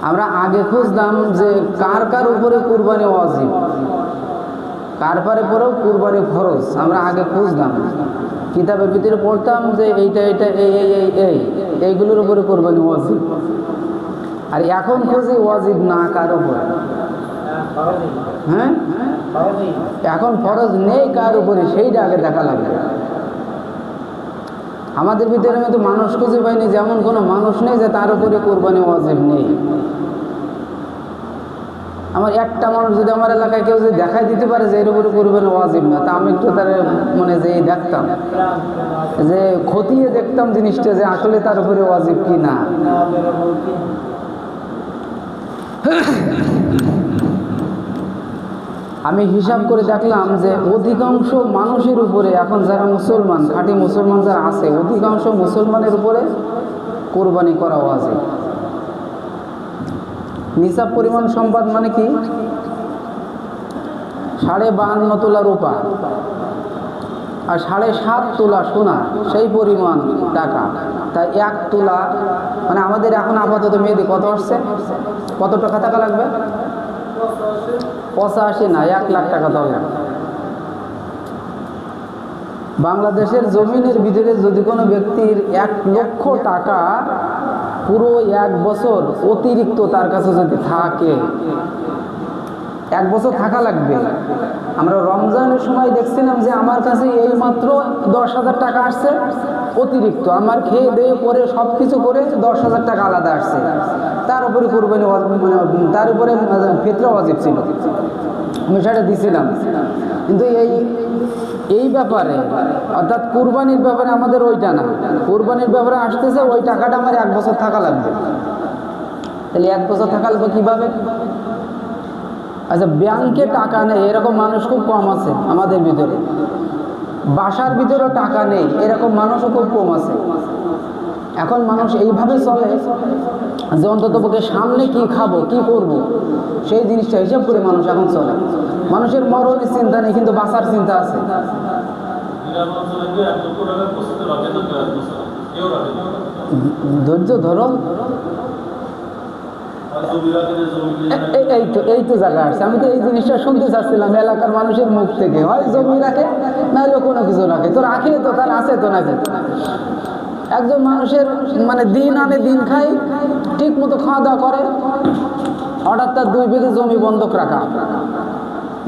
আমরা আগে খুঁজতাম যে কার কার উপরে কুরবানি ওয়াজিব, কার পরেও কুরবানি ফরজ। আমরা আগে খুঁজতাম, কিতাবের ভিতরে পড়তাম যে এইটা এইটা এই এই এই এই এইগুলোর উপরে কুরবানি ওয়াজিব। আর এখন খুঁজি ওয়াজিব না কার উপরে। হ্যাঁ, এখন ফরজ নেই কার উপরে, সেইটা আগে দেখা লাগবে। আমাদের ভিতরে আমি তো মানুষ খুঁজে পাইনি, যেমন কোনো মানুষ নেই যে তার উপরে কুরবানি ওয়াজিব নেই। আমার একটা মানুষ যদি আমার এলাকায় কেউ যদি দেখাই দিতে পারে যে এর উপরে কুরবানি ওয়াজিব না, তা আমি একটু তার মানে যে দেখতাম, যে খতিয়ে দেখতাম জিনিসটা যে আসলে তার উপরে ওয়াজিব কি না। আমি হিসাব করে দেখলাম যে অধিকাংশ মানুষের উপরে এখন যারা মুসলমান, খাঁটি মুসলমান যারা আছে, অধিকাংশ মুসলমানের উপরে কোরবানি করা ওয়াজিব। নিসাব পরিমাণ সম্পদ মানে কি? 52.5 তোলা রূপা আর 7.5 তোলা সোনা, সেই পরিমাণ টাকা। তাই 1 তোলা মানে আমাদের এখন আপাতত মেয়েদের কত আসছে, কত টাকা লাগবে? 85 না, 1 লাখ টাকা দরকার। বাংলাদেশের জমিনের ভিতরে যদি কোনো ব্যক্তির 1 লক্ষ টাকা পুরো 1 বছর অতিরিক্ত তার কাছে যদি থাকে, 1 বছর থাকা লাগবে। আমরা রমজানের সময় দেখছিলাম যে আমার কাছে এই মাত্র 10,000 টাকা আসছে অতিরিক্ত, আমার খেয়ে দিয়ে পরে সব কিছু করে 10,000 টাকা আলাদা আসছে, তার উপরে কুরবানি মানে তার উপরে ফিতরা ওয়াজিব ছিল, আমি সেটা দিছিলাম। কিন্তু এই ব্যাপারে অর্থাৎ কুরবানির ব্যাপারে আমাদের ওইটা না, কুরবানির ব্যাপারে আসতেছে ওই টাকাটা আমার 1 বছর থাকা লাগবে। তাহলে 1 বছর থাকা লাগবে কীভাবে? আচ্ছা, ব্যাংকে টাকা নেই এরকম মানুষ খুব কম আছে আমাদের ভিতরে, বাসার ভিতরেও টাকা নেই এরকম মানুষও খুব কম আছে। এখন মানুষ এইভাবে চলে যে অন্তত পক্ষে সামনে কি খাবো, কি করব, সেই জিনিসটা হিসাব করে মানুষ এখন চলে। মানুষের মরণের চিন্তা নেই, কিন্তু বাঁচার চিন্তা আছে। ধৈর্য ধরো, এই তো জায়গা আসছে। আমি তো এই জিনিসটা শুনতে চাচ্ছিলাম এলাকার মানুষের মুখ থেকে, হয় জমি রাখে নাহলে কোনো কিছু রাখে, তো রাখে তো তার আছে তো নাকি। একজন মানুষের মানে দিন আনে দিন খাই, ঠিক মতো খাওয়া দাওয়া করে, হঠাৎ তার 2 বিঘে জমি বন্ধক রাখা,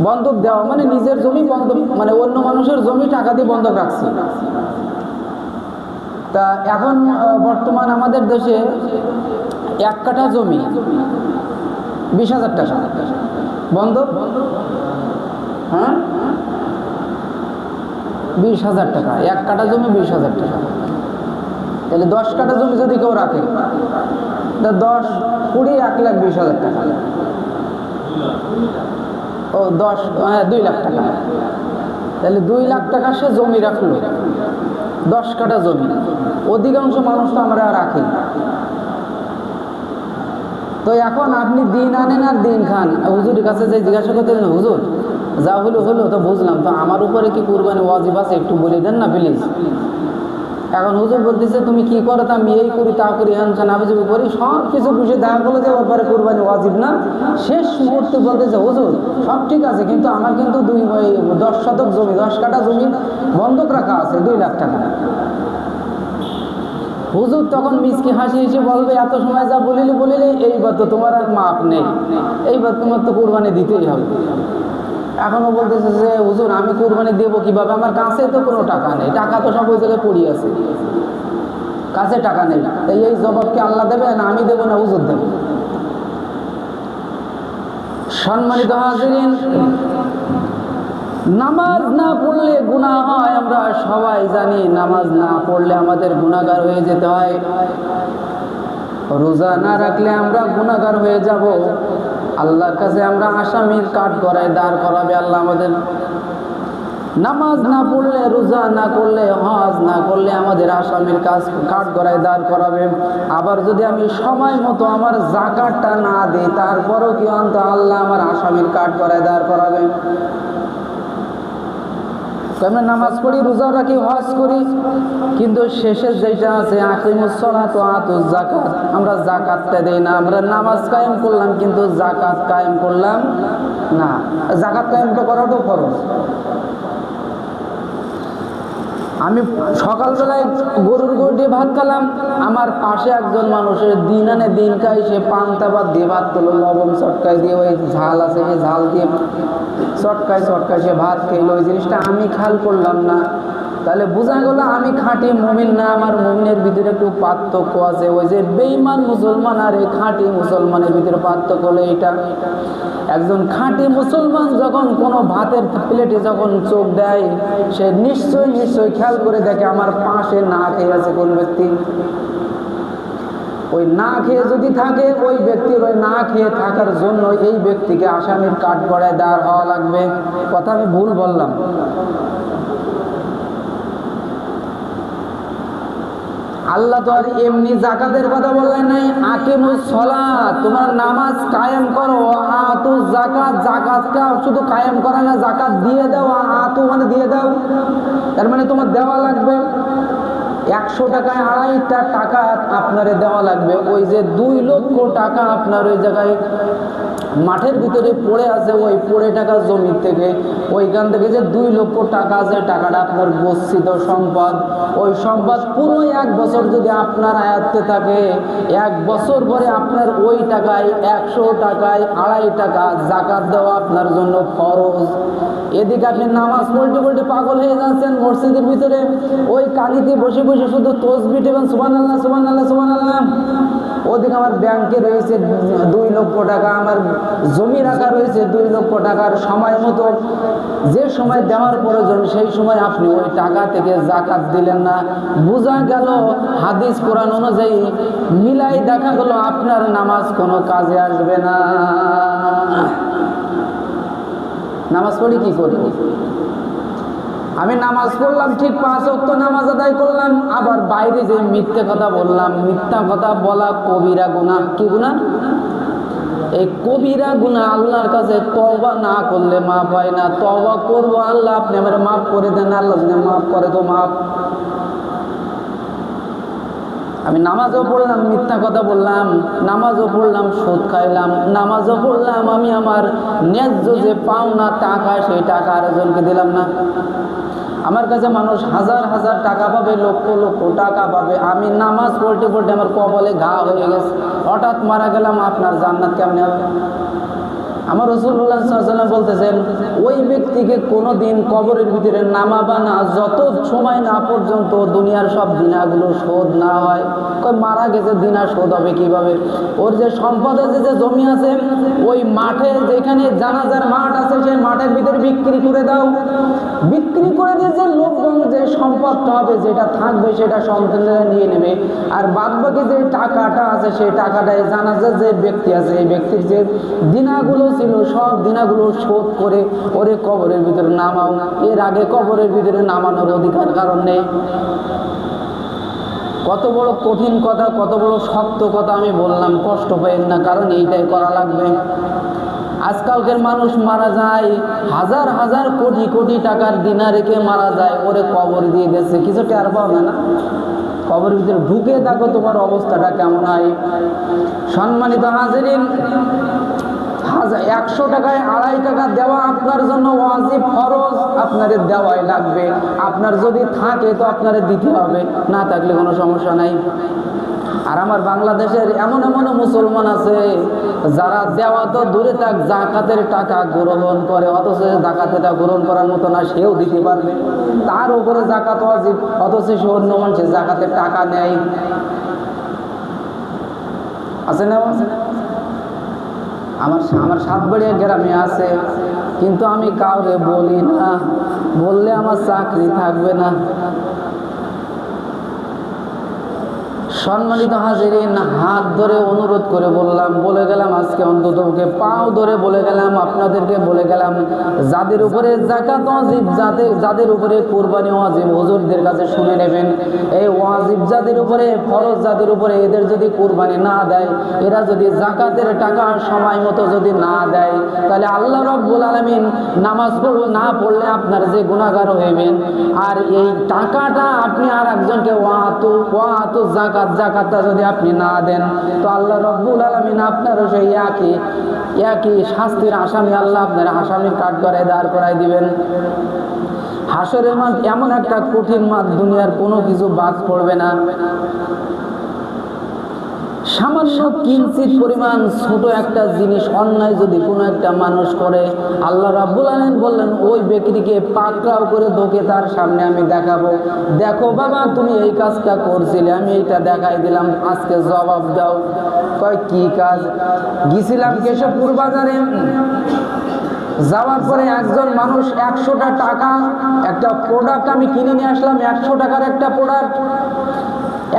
বন্ধক দেওয়া মানে নিজের জমি বন্ধক, মানে অন্য মানুষের জমি টাকা দিয়ে বন্ধক রাখছি। তা এখন বর্তমান আমাদের দেশে 1 কাঠা জমি 20,000 টাকা বন্ধক। হ্যাঁ, 20,000 টাকা 1 কাঠা জমি, 20,000 টাকা। তাহলে 10 কাঠা জমি যদি কেউ রাখে, 10, 20, 1,20,000 টাকা। ও 10, হ্যাঁ 2 লাখ টাকা। তাহলে 2 লাখ টাকা সে জমি রাখলো, 10 কাঠা জমি। অধিকাংশ মানুষ তো আমরা রাখি। তো এখন আপনি দিন আনেন আর দিন খান, হুজুরের কাছে যে জিজ্ঞাসা করতেছেন, হুজুর যা হলো তো বুঝলাম, তো আমার উপরে কি কুরবানি ওয়াজিব আছে একটু বলে দেন না প্লিজ। এখন হুজুর বলতেছে তুমি কি করো, তা আমি এই করি তা করি হ্যান আবি করি, সব কিছু বুঝে দেখা গেলো যে ওর পরে কুরবানি ওয়াজিব না। শেষ মুহূর্তে বলতেছে, হুজুর সব ঠিক আছে, কিন্তু আমার কিন্তু 10 শতক জমি, 10 কাঠা জমি বন্ধক রাখা আছে 2 লাখ টাকা। হুজুর তখন মিসকি হাসি হেসে বলবে, এত সময় যা বলিলে এইবার তো তোমার আর মাপ নেই, এইবার তোমার তো কুরবানি দিতেই হবে। এখনও বলতেছে যে হুজুর আমি কুরবানি দেবো কিভাবে, আমার কাছে তো কোনো টাকা নেই, টাকা তো সব ওই জায়গায় পড়ে আছে, কাছে টাকা নেই। তাই এই জবাবকে আল্লাহ দেবে না আমি দেবো না হুজুর দেবে? সম্মানিত হাজিরিন, নামাজ না পড়লে গুনাহ হয়, আমরা সবাই জানি নামাজ না পড়লে আমাদের গুনাহগার হয়ে যেতে হয়। রোজা না রাখলে আমরা গুনাহগার হয়ে যাব, আল্লাহর কাছে আমরা আসামির কাঠ গড়ায় দাঁড় করাবে আল্লাহ আমাদের। নামাজ না পড়লে, রোজা না করলে, হজ না করলে আমাদের আসামির কাঠ গড়ায় দাঁড় করাবে। আবার যদি আমি সময় মতো আমার যাকাতটা না দিই, তারপরও কি অন্ত আল্লাহ আমার আসামির কাঠ গড়ায় দাঁড় করাবে। আমরা নামাজ পড়ি, রোজা রাখি, হজ করি, কিন্তু শেষে যেটা আছে আকিমুস সালাত ওয়া আতুজ যাকাত, আমরা যাকাতটা দেই না। আমরা নামাজ কায়েম করলাম কিন্তু যাকাত কায়েম করলাম না। যাকাত কায়েমটা করাটাও ফরজ। আমি সকালবেলায় গরুর গোড় দিয়ে ভাত খেলাম, আমার পাশে একজন মানুষের দিন আনে দিন খাই, সে পান্তা ভাত দিয়ে ভাত খেলো, লবণ চটকায় দিয়ে, ওই ঝাল আছে সেই ঝাল দিয়ে চটকায় সে ভাত খেলো। ওই জিনিসটা আমি খেয়াল করলাম না, তাহলে বোঝা গেল আমি খাঁটি মুমিন না। আমার মুমিনের ভিতরে একটু পার্থক্য আছে। ওই যে বেঈমান মুসলমান আর এই খাঁটি মুসলমানের ভিতরে পার্থক্য হলো এটা। একজন খাঁটি মুসলমান যখন কোনো ভাতের প্লেটে যখন চোখ দেয়, সে নিশ্চয়ই খেয়াল করে দেখে আমার পাশে না খেয়ে আছে কোন ব্যক্তি। ওই না খেয়ে যদি থাকে, ওই ব্যক্তির ওই না খেয়ে থাকার জন্য এই ব্যক্তিকে আসামির কাঠগড়ায় দাঁড় হওয়া লাগবে। কথা আমি ভুল বললাম? আল্লাহ তো আর এমনি যাকাতের কথা বললেন নাই, আকিমুস সালাত, তোমার নামাজ কায়েম করো, আতুজ যাকাত, যাকাতটা শুধু কায়েম করা না, যাকাত দিয়ে দাও। আতু মানে দিয়ে দাও, তার মানে তোমার দেওয়া লাগবে 100 টাকায় 2.5টা টাকা আপনারে দেওয়া লাগবে। ওই যে 2 লক্ষ টাকা আপনার ওই জায়গায় মাঠের ভিতরে পড়ে আছে, ওই পড়ে টাকা জমি থেকে, ওইখান থেকে যে 2 লক্ষ টাকা আছে, টাকাটা আপনার গচ্ছিত সম্পদ। ওই সম্পদ পুরো 1 বছর যদি আপনার আয়ত্তে থাকে, 1 বছর পরে আপনার ওই টাকায় 100 টাকায় 2.5 টাকা যাকাত দেওয়া আপনার জন্য ফরজ। এদিকে আপনি নামাজ পড়তে পাগল হয়ে যাচ্ছেন মসজিদের ভিতরে, ওই কালিতে বসে শুধু তসবিহ এবং সুবহানাল্লাহ সুবহানাল্লাহ সুবহানাল্লাহ। ওদিকে আমার ব্যাংকে রয়েছে 2 লক্ষ টাকা, আমার জমি রাখা রয়েছে 2 লক্ষ টাকার, সময় মতো যে সময় দেওয়ার প্রয়োজন সেই সময় আপনি ওই টাকা থেকে যাকাত দিলেন না। বোঝা গেল হাদিস কোরআন অনুযায়ী মিলাই দেখা গেল আপনার নামাজ কোনো কাজে আসবে না। নামাজ পড়ি কি করি? আমি নামাজ পড়লাম ঠিক 5 ওয়াক্ত নামাজ আদায় করলাম, আবার বাইরে যে মিথ্যে কথা বললাম, মিথ্যা কথা বলা কবিরা গুনাহ। কি গুনাহ? এই কবিরা গুনাহ আল্লাহর কাছে তওবা না করলে মাফ হয় না। তওবা করবো, আল্লাহ আপনি আমার মাফ করে দেন, আল্লাহ যদি মাফ করে তো মাফ। আমি নামাজও পড়লাম, মিথ্যা কথা বললাম, নামাজও পড়লাম, সুদ খাইলাম, নামাজও পড়লাম, আমি আমার ন্যায্য যে পাওনা টাকা সেই টাকা আরেকজনকে দিলাম না। আমার কাছে মানুষ হাজার হাজার টাকা পাবে, লক্ষ লক্ষ টাকা পাবে, আমি নামাজ পড়তে আমার কপালে ঘা হয়ে গেছে, হঠাৎ মারা গেলাম, আপনার জান্নাত কেমনে হবে? আমার রাসূলুল্লাহ সাল্লাল্লাহু আলাইহি ওয়াসাল্লাম বলতেছেন, ওই ব্যক্তিকে কোনোদিন কবরের ভিতরে নামাবা না যত সময় না পর্যন্ত দুনিয়ার সব দিনাগুলো শোধ না হয়। মারা গেছে, দিনা শোধ হবে কিভাবে? ওর যে সম্পদ আছে, যে জমি আছে, ওই মাঠে যেখানে জানাজার মাঠ আছে, সেই মাঠের ভিতরে বিক্রি করে দাও। বিক্রি করে দিয়ে যে লোকজন যে সম্পদটা হবে, যেটা থাকবে সেটা সন্তানেরা নিয়ে নেবে, আর বাদ বাকি যে টাকাটা আছে সেই টাকাটাই জানাজার যে ব্যক্তি আছে, এই ব্যক্তির যে দিনাগুলো ছিল সব দিনাগুলো শোধ করে ওরে কবরের ভিতরে নামাও। এর আগে কবরের ভিতরে নামানোর অধিকার কারণ নেই। কত বড় কঠিন কথা, কত বড় শক্ত কথা আমি বললাম, কষ্ট পাইেন না, কারণ এইটাই করা লাগবে। আজকালকের মানুষ মারা যায়, হাজার হাজার কোটি কোটি টাকার দিনা রেখে মারা যায়, ওরে কবর দিয়ে গেছে, কিছু টের পাবে না। কবরের ভিতরে ঢুকে দেখো তোমার অবস্থাটা কেমন হয়। সম্মানিত হাজিরিন, 100 টাকায় 2.5 টাকা দেওয়া আপনার জন্য ওয়াজিব, ফরজ, আপনাদের দেওয়াই লাগবে। আপনার যদি থাকে তো আপনারে দিতে হবে, না থাকলে কোনো সমস্যা নাই। আর আমার বাংলাদেশের এমন মুসলমান আছে যারা দেওয়া তো দূরে থাক, যাকাতের টাকা গ্রহণ করে, অথচ যাকাতের টাকা গ্রহণ করার মতো না, সেও দিতে পারবে, তার উপরে যাকাত ওয়াজিব, অথচ সে অন্য মানুষের যাকাতের টাকা নেয়। আছে না? আমার সাতবাড়িয়া গ্রামে আছে, কিন্তু আমি কাউরে বলি না, বললে আমার চাকরি থাকবে না। সম্মানিত হাজিরিন, হাত ধরে অনুরোধ করে বলে গেলাম আজকে অন্তত পাও ধরে বলে গেলাম, আপনাদেরকে বলে গেলাম, যাদের উপরে যাকাত ওয়াজিব, যাদের উপরে কুরবানি ওয়াজিব, হুজুরদের কাছে শুনে নেবেন। এই ওয়াজিব যাদের উপরে, ফরজ যাদের উপরে, এদের যদি কুরবানি না দেয়, এরা যদি যাকাতের টাকা সময় মতো যদি না দেয়, তাহলে আল্লাহ রাব্বুল আলামিন নামাজ না পড়লে আপনার যে গুনাহগার হইবেন, আর এই টাকাটা আপনি আর একজনকে ওয়াতু জাকাতটা যদি আপনি না দেন, তো আল্লাহ রাব্বুল আলামিন আপনারও সেই একই শাস্তির আসামি, আল্লাহ আপনার আসামির কাঠ করে দাঁড় করাই দিবেন। হাসরের মাঠ এমন একটা কঠিন মাঠ, দুনিয়ার কোনো কিছু বাদ পড়বে না। সামান্য কিঞ্চিত পরিমাণ ছোট একটা জিনিস অন্যায় যদি কোনো একটা মানুষ করে, আল্লাহ রাব্বুল আলামিন বললেন ওই ব্যক্তিকে পাকড়াও করে ধোকে তার সামনে আমি দেখাবো, দেখো বাবা তুমি এই কাজটা করছিলে, আমি এইটা দেখাই দিলাম, আজকে জবাব দাও। কয় কি কাজ? গেছিলাম কেশবপুর বাজারে, যাওয়ার পরে একজন মানুষ 100টা টাকা একটা প্রোডাক্ট আমি কিনে নিয়ে আসলাম, 100 টাকার একটা প্রোডাক্ট।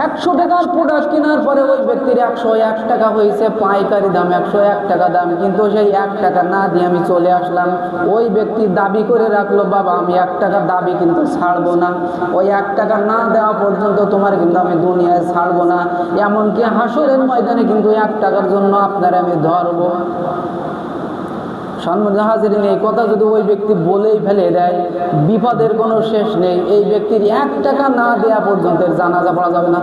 100 টাকার প্রোডাক্ট কেনার পরে ওই ব্যক্তির 101 টাকা হয়েছে পাইকারি দাম, 101 টাকা দাম, কিন্তু সেই 1 টাকা না দিয়ে আমি চলে আসলাম। ওই ব্যক্তি দাবি করে রাখলো, বাবা আমি 1 টাকা দাবি কিন্তু ছাড়বো না, ওই 1 টাকা না দেওয়া পর্যন্ত তোমার কিন্তু আমি দুনিয়ায় ছাড়বো না, এমনকি হাসরের ময়দানে কিন্তু 1 টাকার জন্য আপনারা আমি ধরবো। সম্মানিত হাজিরিন, এই কথা যদি ওই ব্যক্তি বলেই ফেলে দেয়, বিপদের কোনো শেষ নেই। এই ব্যক্তির 1 টাকা না দেওয়া পর্যন্ত জানাজা পড়া যাবে না।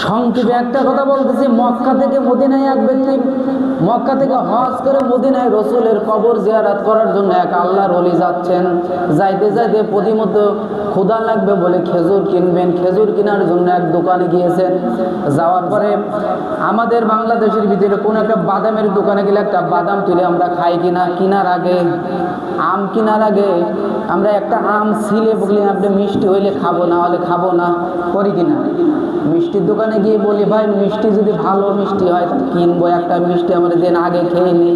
সংক্ষেপে একটা কথা বলতেছি, মক্কা থেকে মদিনায় এক ব্যক্তি, মক্কা থেকে হজ করে মদিনায় রসুলের কবর জিয়ারত করার জন্য এক আল্লাহর ওলি যাচ্ছেন। যাইতে যাইতে প্রতিমত ক্ষুধা লাগবে বলে খেজুর কিনবেন, খেজুর কেনার জন্য এক দোকানে গিয়েছেন। যাওয়ার পরে আমাদের বাংলাদেশের ভিতরে কোন একটা বাদামের দোকানে গেলে একটা বাদাম তুলে আমরা খাই কিনা, কিনার আগে আম কেনার আগে আমরা একটা আম ছিলে বলি আপনি মিষ্টি হইলে খাবো, না হলে খাবো না, করি কিনা? মিষ্টির দোকানে গিয়ে বলি ভাই মিষ্টি যদি ভালো মিষ্টি হয় কিনবো, একটা মিষ্টি আমরা দিন আগে খেয়ে নিই।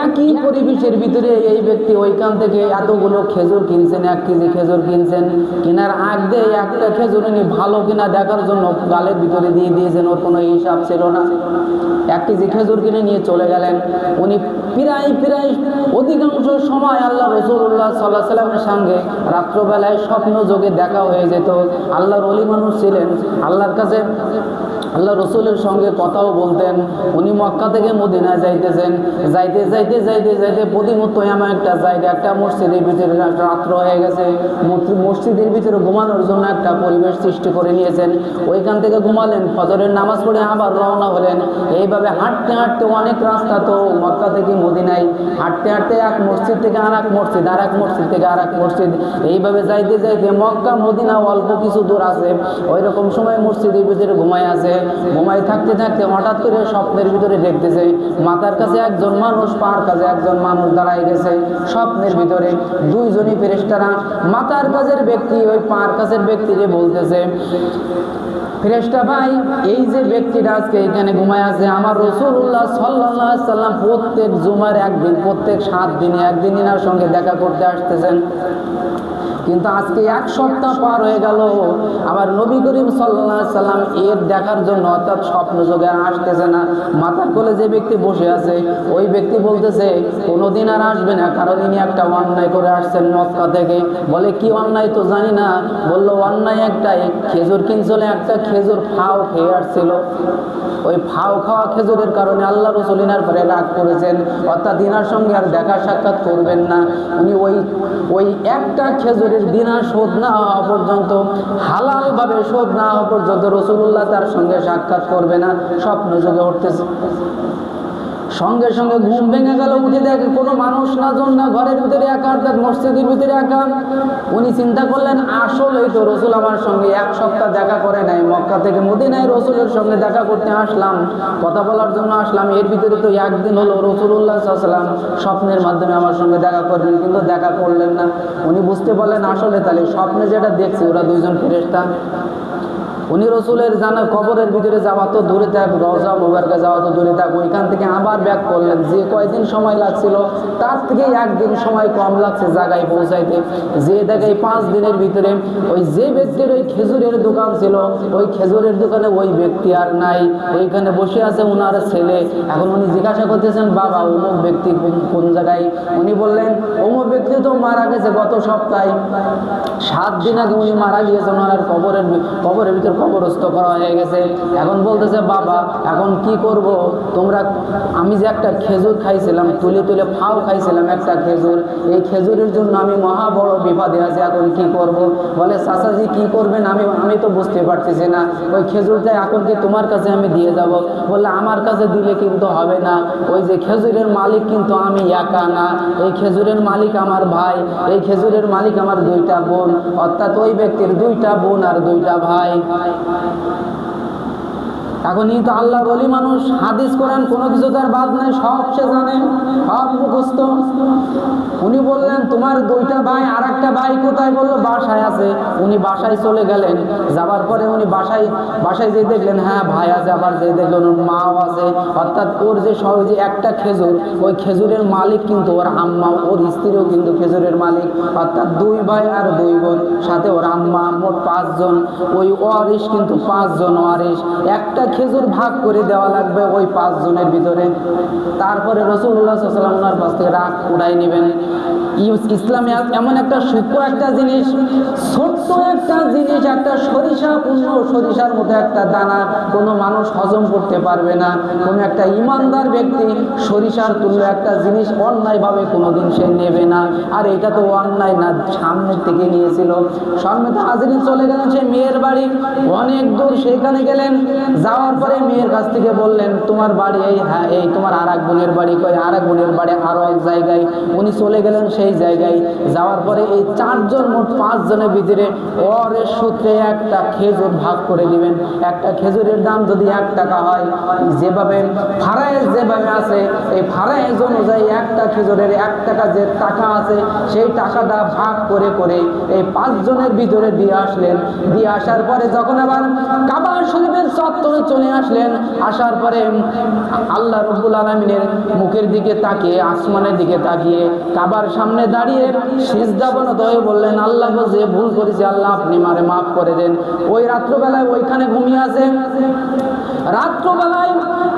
একই পরিবেশের ভিতরে এই ব্যক্তি ওইখান থেকে এতগুলো খেজুর কিনছেন, 1 কেজি খেজুর কিনছেন, কেনার আগে একটা খেজুর উনি ভালো কিনা দেখার জন্য গালের ভিতরে দিয়ে দিয়েছেন, ওর কোনো হিসাব ছিল না। 1 কেজি খেজুর কিনে নিয়ে চলে গেলেন। উনি প্রায় অধিকাংশ সময় আল্লাহ রাসূলুল্লাহ সাল্লাল্লাহু আলাইহি ওয়াসাল্লামের সঙ্গে রাত্রবেলায় স্বপ্ন যোগে দেখা হয়ে যেত। আল্লাহর ওলি মানুষ ছিলেন, আল্লাহর কাছে আল্লাহ রসুলের সঙ্গে কথাও বলতেন। উনি মক্কা থেকে মদিনায় যাইতেছেন, যাইতে প্রতিমত এমন একটা জায়গা, একটা মসজিদের ভিতরে রাত্র হয়ে গেছে, মসজিদের ভিতরে ঘুমানোর জন্য একটা পরিবেশ সৃষ্টি করে নিয়েছেন। ওইখান থেকে ঘুমালেন, ফজরের নামাজ পড়ে আবার রওনা হলেন। এইভাবে হাঁটতে হাঁটতে অনেক রাস্তা তো মক্কা থেকে মদিনায়, হাঁটতে হাঁটতে এক মসজিদ থেকে আর এক মসজিদ, আর এক মসজিদ থেকে আর এক মসজিদ, এইভাবে যাইতে মক্কা মদিনা অল্প কিছু দূর আছে। ওই রকম সময় মসজিদের ভিতরে ঘুমায় আছে। ঘুমাই থাকতে থাকতে হঠাৎ করে স্বপ্নের ভিতরে দেখতেছে মাথার কাছে একজন মানুষ, পার কাছে একজন মানুষ দাঁড়ায় গেছে। স্বপ্নের ভিতরে দুইজনই ফেরেশতারা, মাথার কাছের ব্যক্তি ওই পার কাছের ব্যক্তিকে বলতেছে, ফেরেশতা ভাই এই যে ব্যক্তিটা আজকে এখানে ঘুমায় আছে, আমার রাসূলুল্লাহ সাল্লাল্লাহু আলাইহি ওয়াসাল্লাম প্রত্যেক জুমার একদিন, প্রত্যেক 7 দিনে একদিন এনার সঙ্গে দেখা করতে আসতেছেন, কিন্তু আজকে 1 সপ্তাহ পার হয়ে গেল, আমার নবী করিম সাল্লাল্লাহু আলাইহি সাল্লাম এর দেখার জন্য অর্থাৎ স্বপ্ন যোগে আসতেছে না। মাথার কোলে যে ব্যক্তি বসে আছে ওই ব্যক্তি বলতেছে কোনোদিন আর আসবে না, কারণ ইনি একটা অন্যায় করে আসছেন মক্কা থেকে। বলে কি অন্যায়? তো জানি না। বললো অন্যায় একটাই, খেজুর কিনছিল, একটা খেজুর ফাও খেয়ে আসছিল, ওই ফাও খাওয়া খেজুরের কারণে আল্লাহ রাসূল ইনার পরে রাগ করেছেন, অর্থাৎ ইনার সঙ্গে আর দেখা সাক্ষাৎ করবেন না। উনি ওই একটা খেজুরের দিনা শোধ না হওয়া পর্যন্ত, হালাল ভাবে শোধ না হওয়া পর্যন্ত রাসূলুল্লাহ তার সঙ্গে সাক্ষাৎ করবে না। স্বপ্ন যোগে উঠতেছে, সঙ্গে সঙ্গে ঘুম ভেঙে গেল, উঠে দেখে কোনো মানুষ না, জন না, ঘরের ভিতরে একা, অর্থাৎ মসজিদের ভিতরে একা। উনি চিন্তা করলেন আসলেই তো রসুল আমার সঙ্গে 1 সপ্তাহ দেখা করে নাই, মক্কা থেকে মদিনায় রসুলের সঙ্গে দেখা করতে আসলাম, কথা বলার জন্য আসলাম, এর ভিতরে তো একদিন হলো রাসূলুল্লাহ সাল্লাল্লাহু আলাইহি ওয়াসাল্লাম স্বপ্নের মাধ্যমে আমার সঙ্গে দেখা করবেন, কিন্তু দেখা করলেন না। উনি বুঝতে পারলেন আসলে তাহলে স্বপ্নে যেটা দেখছি ওরা দুইজন ফেরেশতা। উনি রসুলের জানা কবরের ভিতরে যাওয়া তো দূরে থাক, রওজা মুবারকে যাওয়া তো দূরে থাক, ওইখান থেকে আবার ব্যাক করলেন। যে কয়দিন সময় লাগছিল তার থেকে একদিন সময় কম লাগছে জায়গায় পৌঁছাইতে। যে জায়গায় 5 দিনের ভিতরে ওই যে ব্যক্তির ওই খেজুরের দোকান ছিল, ওই খেজুরের দোকানে ওই ব্যক্তি আর নাই, ওইখানে বসে আছে ওনার ছেলে। এখন উনি জিজ্ঞাসা করতেছেন, বাবা অমুক ব্যক্তি কোন জায়গায়? উনি বললেন, অমুক ব্যক্তি তো মারা গেছে গত সপ্তাহে, 7 দিন আগে উনি মারা গিয়েছেন, ওনার কবরের ভিতর কবরস্থ করা হয়ে গেছে। এখন বলতেছে, বাবা এখন কি করব? তোমরা, আমি যে একটা খেজুর খাইছিলাম, তুলে তুলে ফাও খাইছিলাম একটা খেজুর, এই খেজুরের জন্য আমি মহা বড় বিপদে আছি, এখন কি করব? বলে, চাচাজি কি করবেন আমি তো বুঝতে পারতেছি না, ওই খেজুরটা এখন কি তোমার কাছে আমি দিয়ে যাব? বললে, আমার কাছে দিলে কিন্তু হবে না, ওই যে খেজুরের মালিক কিন্তু আমি একা না, এই খেজুরের মালিক আমার ভাই, এই খেজুরের মালিক আমার 2টা বোন, অর্থাৎ ওই ব্যক্তির 2টা বোন আর 2টা ভাই। এখন এই তো আল্লাহর ওলি মানুষ, হাদিস কোরআন কোনো কিছু তার বাদ নাই, সব সে জানে, সব মুখস্থ। উনি বললেন, তোমার 2টা ভাই, আর একটা ভাই কোথায়? বললো, বাসায় আছে। উনি বাসায় চলে গেলেন। যাবার পরে উনি বাসায় যে দেখলেন, হ্যাঁ ভাই আছে, আবার যে দেখলেন ওর মাও আছে, অর্থাৎ ওর যে যে একটা খেজুর, ওই খেজুরের মালিক কিন্তু ওর আম্মা, ওর স্ত্রীও কিন্তু খেজুরের মালিক, অর্থাৎ 2 ভাই আর 2 বোন, সাথে ওর আম্মা, মোট 5 জন। ওই ওয়ারিশ কিন্তু 5 জন ওয়ারিশ, একটা খেজুর ভাগ করে দেওয়া লাগবে ওই 5 জনের ভিতরে। তারপরে রাসূলুল্লাহ সাল্লাল্লাহু আলাইহি ওয়াসাল্লাম ওনার কাছ থেকে রাগ উড়াই নেবেন। ইসলামে এমন একটা সূক্ষ্ম একটা জিনিস, ছোট্ট একটা জিনিস, একটা সরিষা, পূর্ণ সরিষার মতো একটা দানা কোনো মানুষ হজম করতে পারবে না। কোনো একটা ইমানদার ব্যক্তি সরিষার তুল্য একটা জিনিস অন্যায়ভাবে কোনোদিন সে নেবে না। আর এটা তো অন্যায় না, সামনের থেকে নিয়েছিল। সম্মানিত হাজিরিন, চলে গেলেন সেই মেয়ের বাড়ি, অনেক দূর সেখানে গেলেন। যাওয়ার পরে মেয়ের কাছ থেকে বললেন, তোমার বাড়ি এই? হ্যাঁ এই। তোমার আর এক বোনের বাড়ি কই? আর এক বোনের বাড়ি আরো এক জায়গায়। উনি চলে গেলেন সেই জায়গায়। যাওয়ার পরে এই 4 জন, মোট 5 জনের ভিতরে ওরের সূত্রে একটা খেজুর ভাগ করে দিবেন। একটা খেজুরের দাম যদি 1 টাকা হয়, যেভাবে ফারায়েজ যেভাবে আছে, এই ফারায়েজ অনুযায়ী একটা খেজুরের 1 টাকা যে টাকা আছে, সেই টাকাটা ভাগ করে করে এই 5 জনের ভিতরে দিয়ে আসলেন। দিয়ে আসার পরে যখন আবার কাবা শরীফের চত্বরে চলে আসলেন, আসার পরে আল্লাহ রাব্বুল আলামিনের মুখের দিকে তাকিয়ে, আসমানের দিকে তাকিয়ে, কাবার সামনে দাঁড়িয়ে সিজদাবনত হয়ে বললেন, আল্লাহ গো, যে ভুল করেছি আল্লাহ আপনি মারে মাফ করে দেন। ওই রাত্রবেলায় ওইখানে ঘুমিয়ে আছে। রাত্রবেলায়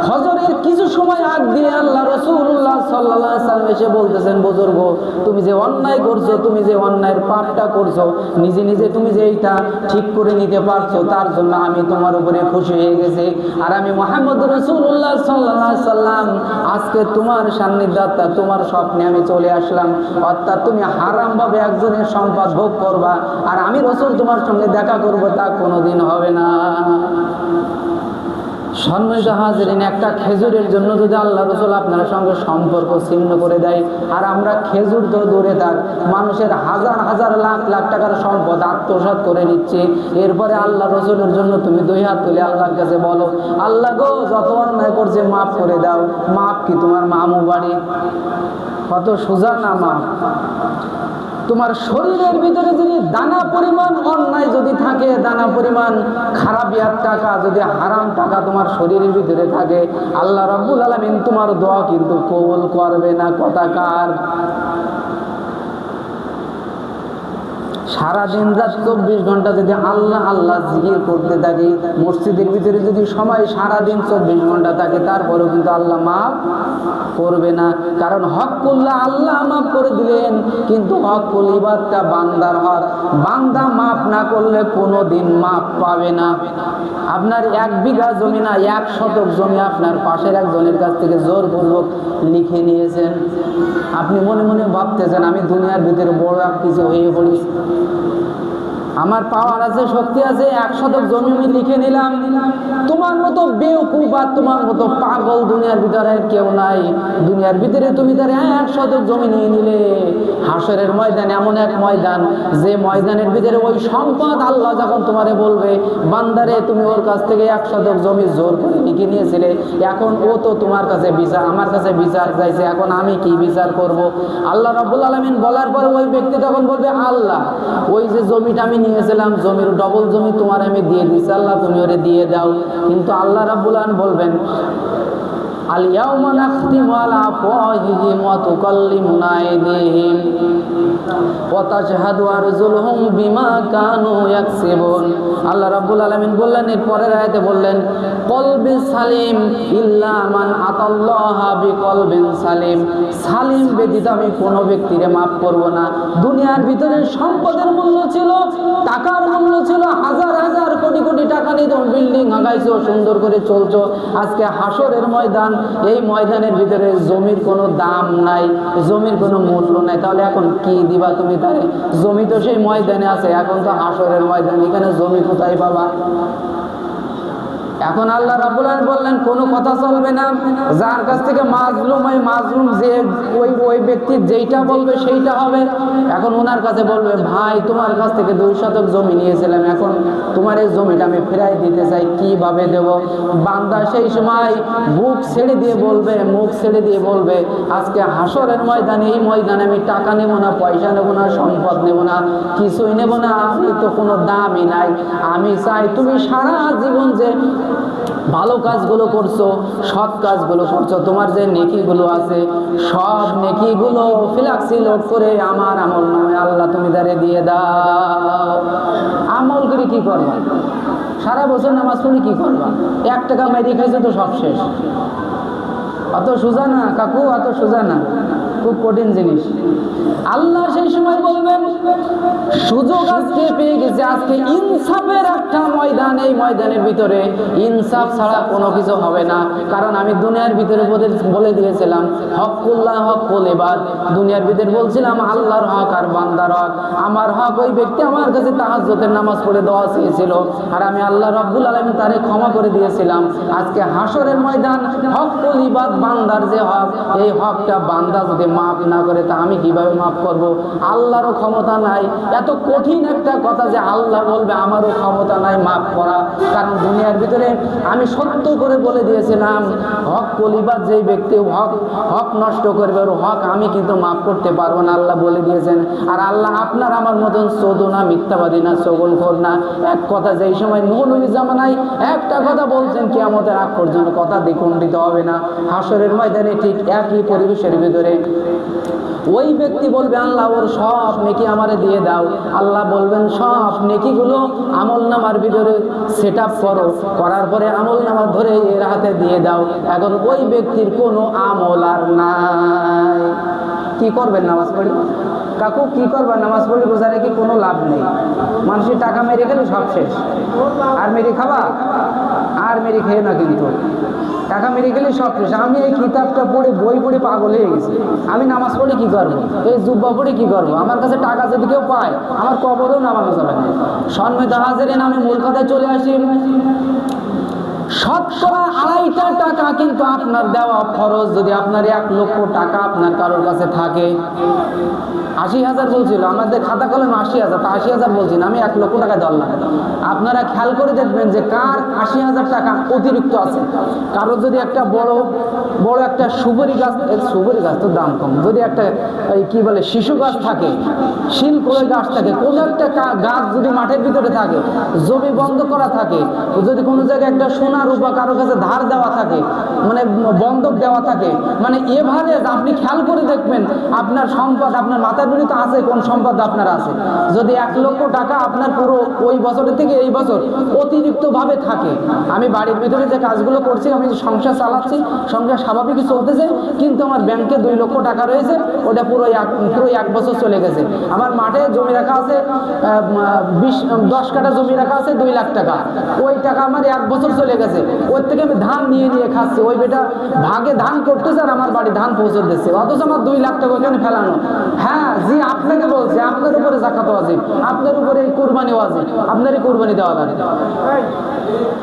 ফজরের কিছু সময় আগ দিয়ে আল্লাহ রাসূলুল্লাহ সাল্লাল্লাহু আলাইহি ওয়াসাল্লাম এসে বলতেছেন, বুজুর্গ, তুমি যে অন্যায় করছো, তুমি যে অন্যায়ের পাপটা করছো, নিজে নিজে তুমি যে এইটা ঠিক করে নিতে পারছো, তার জন্য আমি তোমার উপরে খুশি হয়ে গেছি। আর আমি মুহাম্মদ রাসূলুল্লাহ সাল্লাল্লাহু আলাইহি ওয়াসাল্লাম আজকে তোমার সান্নিধ্যে, তোমার স্বপ্নে আমি চলে আসলাম, অর্থাৎ তুমি হারাম ভাবে একজনের সম্পদ ভোগ করবা, আর আমি রাসূল তোমার সঙ্গে দেখা করব, তা কোনোদিন হবে না। সম্মানিত হাজিরিন, একটা খেজুরের জন্য যদি আল্লাহ রাসূল আপনার সঙ্গে সম্পর্ক ছিন্ন করে দেয়, আর আমরা খেজুর তো দূরে থাক, মানুষের হাজার হাজার লাখ লাখ টাকার সম্পদ আত্মসাৎ করে নিচ্ছি, এরপরে আল্লাহ রাসূলের জন্য তুমি 2 হাত তুলে আল্লাহর কাছে বলো, আল্লাহ গো, যত অন্যায় করছে মাফ করে দাও। মাফ কি তোমার মামু বাড়ি? কত সোজা না মাফ। তোমার শরীরের ভিতরে যদি দানা পরিমাণ অন্যায় যদি থাকে, দানা পরিমাণ খারাপিয়ার টাকা, যদি হারাম টাকা তোমার শরীরের ভিতরে থাকে, আল্লাহ রাব্বুল আলামিন তোমার দোয়া কিন্তু কবুল করবে না। কথাকার সারাদিন রাত 24 ঘন্টা যদি আল্লাহ আল্লাহ জিকির করতে থাকি, মসজিদের ভিতরে যদি সময় সারাদিন 24 ঘন্টা থাকে, তারপরেও কিন্তু আল্লাহ মাফ করবে না। কারণ হকুল্লাহ আল্লাহ মাফ করে দিলেন, কিন্তু হকুল ইবাদটা বান্দার হক। বান্দা মাফ না করলে কোনোদিন মাফ পাবে না। আপনার 1 বিঘা জমি না, 1 শতক জমি আপনার পাশের একজনের কাছ থেকে জোরপূর্বক লিখে নিয়েছেন। আপনি মনে মনে ভাবতেছেন, আমি দুনিয়ার ভিতরে বড় এক কিছু হয়ে পড়ি, আমার পাওয়ার আছে, শক্তি আছে, 1 শতক জমি আমি লিখে নিলাম। তোমার মতো বেওকুফ আর তোমার মতো পাগল দুনিয়ার ভিতরে কেউ নাই। দুনিয়ার ভিতরে তুমি তার 1 শতক জমি নিয়ে নিলে, হাসরের ময়দান এমন এক ময়দান, যে ময়দানের ভিতরে ওই সম্পদ আল্লাহ যখন তোমারে বলবে, বান্দারে তুমি ওর কাছ থেকে 1 শতক জমি জোর করে লিখে নিয়েছিলে, এখন ও তো তোমার কাছে বিচার, আমার কাছে বিচার চাইছে, এখন আমি কি বিচার করব? আল্লাহ রাব্বুল আলামিন বলার পরে ওই ব্যক্তি তখন বলবে, আল্লাহ, ওই যে জমিটা আমি নিয়েছিলাম, জমির ডবল জমি তোমার আমি দিয়ে দিচ্ছি, আল্লাহ তুমি ওরে দিয়ে দাও। কিন্তু আল্লাহ রাব্বুল আলামিন বলবেন, আল ইয়াউমা নাখতিমু আলা আফওয়াহিহিম ওয়া তুকাল্লিমুনা আইদিহিম ওয়া তাশহাদু আরজুলুহুম বিমা কানু ইয়াকসিবুন। আল্লাহ রাব্বুল আলামিন বললেন, এর পরের আয়াতে বললেন, কলবি সালিম ইল্লা মান আতাল্লাহা বিকলবিন সালিম। সালিম ব্যতীত আমি কোনো ব্যক্তিরে মাফ করব না। দুনিয়ার ভিতরে সম্পদের মূল্য ছিল, টাকার মূল্য ছিল, হাজার হাজার কোটি কোটি টাকা নিয়ে তুমি বিল্ডিং হাগাইছো, সুন্দর করে চলছো। আজকে হাসরের ময়দান, এই ময়দানের ভিতরে জমির কোনো দাম নাই, জমির কোনো মূল্য নাই। তাহলে এখন কি দিবা তুমি তারে? জমি তো সেই ময়দানে আছে, এখন তো হাসরের ময়দান, এখানে জমি কোথায় পাবা? এখন আল্লাহ রাব্বুল আলামিন বললেন কোনো কথা চলবে না। যার কাছ থেকে মাজলুম, ওই মাজলুম যে ওই ব্যক্তি যেইটা বলবে সেইটা হবে। এখন ওনার কাছে বলবে, ভাই তোমার কাছ থেকে 2 শতক জমি নিয়েছিলাম, এখন তোমার এই জমিটা আমি ফেরাই দিতে চাই, কিভাবে দেব? বান্দা সেই সময় বুক ছেড়ে দিয়ে বলবে, মুখ ছেড়ে দিয়ে বলবে, আজকে হাসরের ময়দানে, এই ময়দানে আমি টাকা নেব না, পয়সা নেব না, সম্পদ নেব না, কিছুই নেব না, আমি তো কোনো দামই নাই। আমি চাই তুমি সারা জীবন যে ভালো কাজগুলো করছো, সৎ কাজগুলো করছো, তোমার যে নেকিগুলো আছে, সব নেকিগুলো ফিলাক্সি লোড করে আমার আমল নামে আল্লাহ তুমি দাঁড়িয়ে দিয়ে দাও। আমল করে কি করবা? সারা বছর নামাজ পড়ে কি করবা? 1 টাকা মেরে খাইছো তো সব শেষ। অত সোজা না কাকু, অত সোজা না, খুব কঠিন জিনিস। আল্লাহ সেই সময় বলবেন, সুযোগ আজকে পেয়ে গেছে, আজকে ইনসাফের একটা ময়দান, এই ময়দানের ভিতরে ইনসাফ ছাড়া কোনো কিছু হবে না। কারণ আমি দুনিয়ার ভিতরে বলে দিয়েছিলাম হকুল্লাহ হকুল ইবাদ। দুনিয়ার ভিতরে বলছিলাম আল্লাহর হক আর বান্দার হক। আমার হক ওই ব্যক্তি আমার কাছে তাহাজ্জুদের নামাজ পড়ে দোয়া চেয়েছিল, আর আমি আল্লাহ রাব্বুল আলামিন তারে ক্ষমা করে দিয়েছিলাম। আজকে হাসরের ময়দান, হকুল ইবাদ বান্দার যে হক, এই হকটা বান্দা যদি মাফ না করে তা আমি কিভাবে মাফ করব? আল্লাহরও ক্ষমতা নাই। এত কঠিন একটা কথা যে আল্লাহ বলবে আমারও ক্ষমতা নাই মাফ করা। কারণ দুনিয়ার ভিতরে আমি সত্য করে বলে দিয়েছিলাম, হক কলিবাদ যেই ব্যক্তি হক নষ্ট করবে, ওর হক আমি কিন্তু মাফ করতে পারবো না, আল্লাহ বলে দিয়েছেন। আর আল্লাহ আপনার আমার মতন চোদো না, মিথ্যাবাদী না, চগলখোর না। এক কথা যেই সময় নূহ নবী জামানায় একটা কথা বলছেন, কিয়ামতের আগ পর্যন্ত কথা দ্বিখণ্ডিত হবে না। হাসরের ময়দানে ঠিক একই পরিবেশের ভিতরে ওই ব্যক্তি বলবে, আল্লাহ ওর সব নেকি আমারে দিয়ে দাও। আল্লাহ বলবেন, সব নেকিগুলো আমল নামার ভিতরে সেট আপ করো, করার পরে আমল নামা ধরে এর হাতে দিয়ে দাও। এখন ওই ব্যক্তির কোনো আমল আর নাই। কি করবেন? নামাজ পড়ি কাকু, কি করবা? নামাজ পড়ি রোজা রেখে কোনো লাভ নেই। মানুষের টাকা মেরে গেলে সব শেষ। আর মেরে খাবা? আর মেরে খেয়ে না, কিন্তু টাকা মেরে গেলে সব শেষ। আমি এই কিতাবটা পড়ে, বই পড়ে পাগল হয়ে গেছি। আমি নামাজ পড়ে কি করবো? এই জুব্বা পড়ে কি করবো? আমার কাছে টাকা যদি কেউ পায়, আমার কবরেও নামানো যাবে না। সম্মানিত হাজিরিন, আমি মূল কথায় চলে আসি। শতকরা 2.5 টাকা কিন্তু আপনার দেওয়া খরচ। যদি আপনার 1 লক্ষ টাকা আপনার কারোর কাছে থাকে, 80,000 বলছিল আমাদের খাতা কলমে 80,000, তা 80,000 বলছি না, আমি 1 লক্ষ টাকা ধরলাম। আপনারা খেয়াল করে দেখবেন যে কার 80,000 টাকা অতিরিক্ত আছে। কারোর যদি একটা বড় একটা সুপারি গাছ তো দাম কম, যদি একটা কি বলে শিশু গাছ থাকে, শিলকোলের গাছ থাকে, কোনো একটা গাছ যদি মাঠের ভিতরে থাকে, জমি বন্ধ করা থাকে, যদি কোনো জায়গায় একটা সোনা রূপা কারোর কাছে ধার দেওয়া থাকে, মানে বন্ধক দেওয়া থাকে, মানে এভারেজ আপনি খেয়াল করে দেখবেন আপনার সম্পদ, আপনার মাথার বিরুদ্ধে তো আছে কোন সম্পদ আপনার আছে। যদি 1 লক্ষ টাকা আপনার পুরো ওই বছরের থেকে এই বছর অতিরিক্ত ভাবে থাকে, আমি বাড়ির ভিতরে যে কাজগুলো করছি, আমি সংসার চালাচ্ছি, সংসার স্বাভাবিকই চলতেছে, কিন্তু আমার ব্যাংকে 2 লক্ষ টাকা রয়েছে, ওটা পুরো 1 বছর চলে গেছে। আমার মাঠে জমি রাখা আছে 10 কাঠা জমি রাখা আছে 2 লাখ টাকা, ওই টাকা আমার 1 বছর চলে গেছে। ওর থেকে আমি ধান নিয়ে খাচ্ছি, ওই বেটা ভাগে ধান করতেছে আর আমার বাড়ি ধান পৌঁছে দিচ্ছে, অথচ আমার 2 লাখ টাকা ওখানে ফেলানো। হ্যাঁ জি, আপনাকে বলছি, আপনার উপরে যাকাত ওয়াজিব, আপনার উপরে কুরবানি ওয়াজিব, আপনারই কুরবানি দেওয়া লাগে।